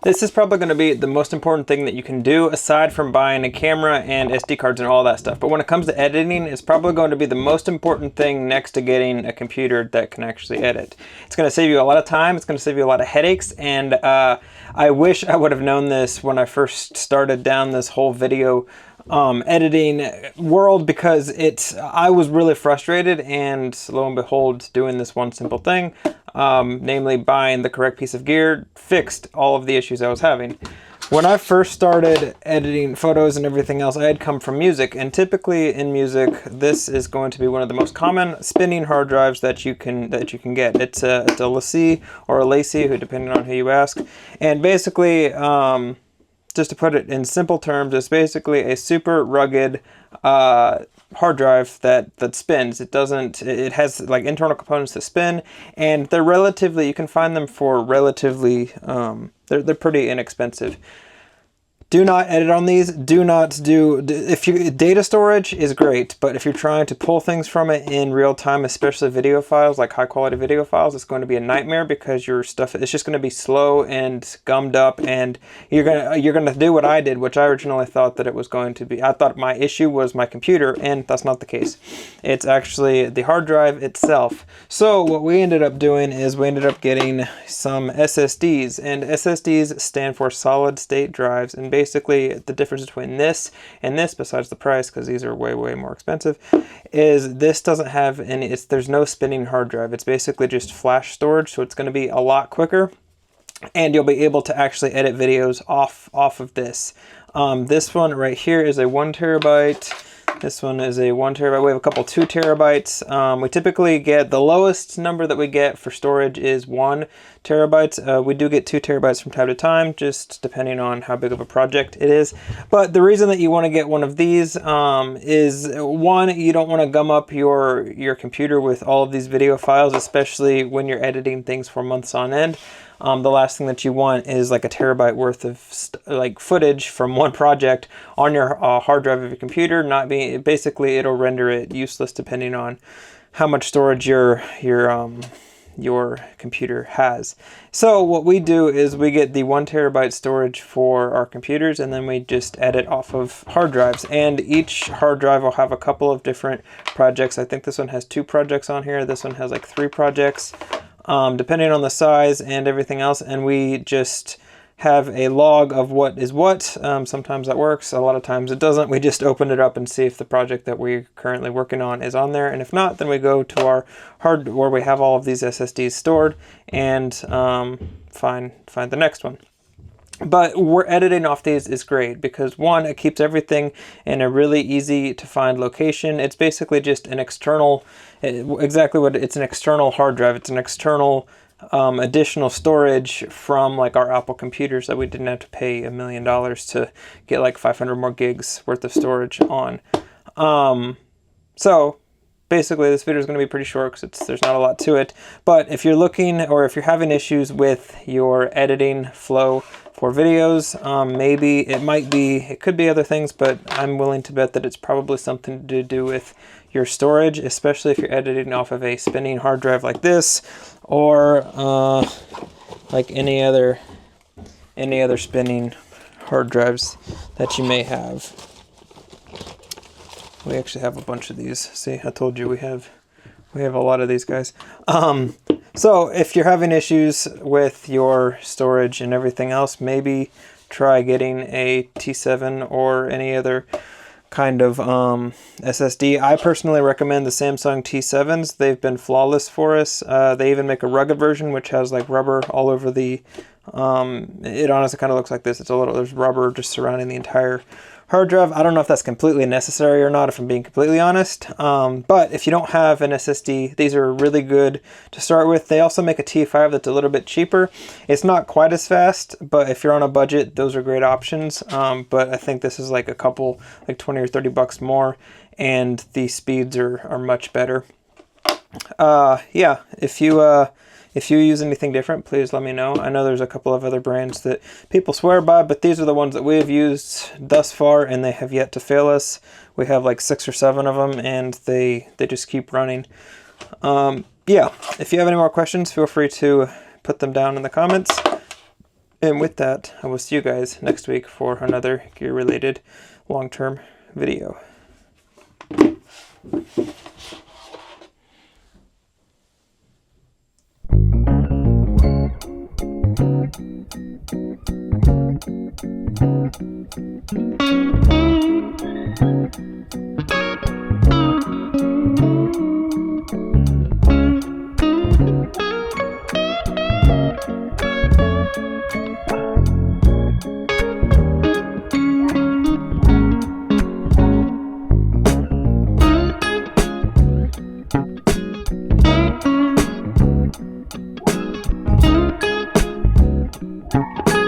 This is probably going to be the most important thing that you can do aside from buying a camera and SD cards and all that stuff. But when it comes to editing, it's probably going to be the most important thing next to getting a computer that can actually edit. It's going to save you a lot of time. It's going to save you a lot of headaches. And I wish I would have known this when I first started down this whole video editing world, because I was really frustrated, and lo and behold, doing this one simple thing, namely buying the correct piece of gear, fixed all of the issues I was having. When I first started editing photos and everything else, I had come from music, and typically in music, this is going to be one of the most common spinning hard drives that you can get. It's a LaCie or a LaCie, depending on who you ask, and basically, just to put it in simple terms, it's basically a super rugged hard drive that spins. It has like internal components that spin, and you can find them for relatively, they're pretty inexpensive. Do not edit on these. Data storage is great, but if you're trying to pull things from it in real time, especially video files, like high quality video files, it's going to be a nightmare, because your stuff is just going to be slow and gummed up, and you're gonna do what I did, which I originally thought that it was going to be. I thought my issue was my computer, and that's not the case. It's actually the hard drive itself. So what we ended up doing is we ended up getting some SSDs, and SSDs stand for solid state drives, and basically the difference between this and this, besides the price, because these are way more expensive, is this doesn't have any, there's no spinning hard drive. It's basically just flash storage, so it's going to be a lot quicker, and you'll be able to actually edit videos off of this. This one right here is a 1 terabyte. This one is a 1 terabyte. We have a couple 2 terabytes. We typically get, the lowest number that we get for storage is 1 terabyte. We do get 2 terabytes from time to time, just depending on how big of a project it is. But the reason that you want to get one of these is, one, you don't want to gum up your computer with all of these video files, especially when you're editing things for months on end. The last thing that you want is like a terabyte worth of footage from one project on your hard drive of your computer. Basically, it'll render it useless depending on how much storage your computer has. So what we do is we get the 1 terabyte storage for our computers, and then we just edit off of hard drives. And each hard drive will have a couple of different projects. I think this one has 2 projects on here. This one has like 3 projects. Depending on the size and everything else, and we just have a log of what is what. Sometimes that works, a lot of times it doesn't. We just open it up and see if the project that we're currently working on is on there, and if not, then we go to our where we have all of these SSDs stored, and find the next one. But editing off these is great because, one, it keeps everything in a really easy to find location. It's basically just an external, exactly what it's an external hard drive. It's an external additional storage from like our Apple computers that we didn't have to pay $1 million to get like 500 more gigs worth of storage on. So basically this video is going to be pretty short because there's not a lot to it. But if you're looking, or if you're having issues with your editing flow for videos, it could be other things, but I'm willing to bet that it's probably something to do with your storage, especially if you're editing off of a spinning hard drive like this, or like any other spinning hard drives that you may have. We actually have a bunch of these. See, I told you we have a lot of these guys. So if you're having issues with your storage and everything else, maybe try getting a T7 or any other kind of SSD. I personally recommend the Samsung T7s. They've been flawless for us. They even make a rugged version which has like rubber all over the it honestly kind of looks like this. There's rubber just surrounding the entire hard drive. I don't know if that's completely necessary or not, if I'm being completely honest. But if you don't have an SSD, these are really good to start with. They also make a T5 that's a little bit cheaper. It's not quite as fast, but if you're on a budget, those are great options. But I think this is like a couple, like 20 or 30 bucks more, and the speeds are much better. Yeah, if you use anything different, please let me know. I know there's a couple of other brands that people swear by, but these are the ones that we have used thus far, and they have yet to fail us. We have like 6 or 7 of them, and they just keep running. Yeah, if you have any more questions, feel free to put them down in the comments. And with that, I will see you guys next week for another gear-related long-term video.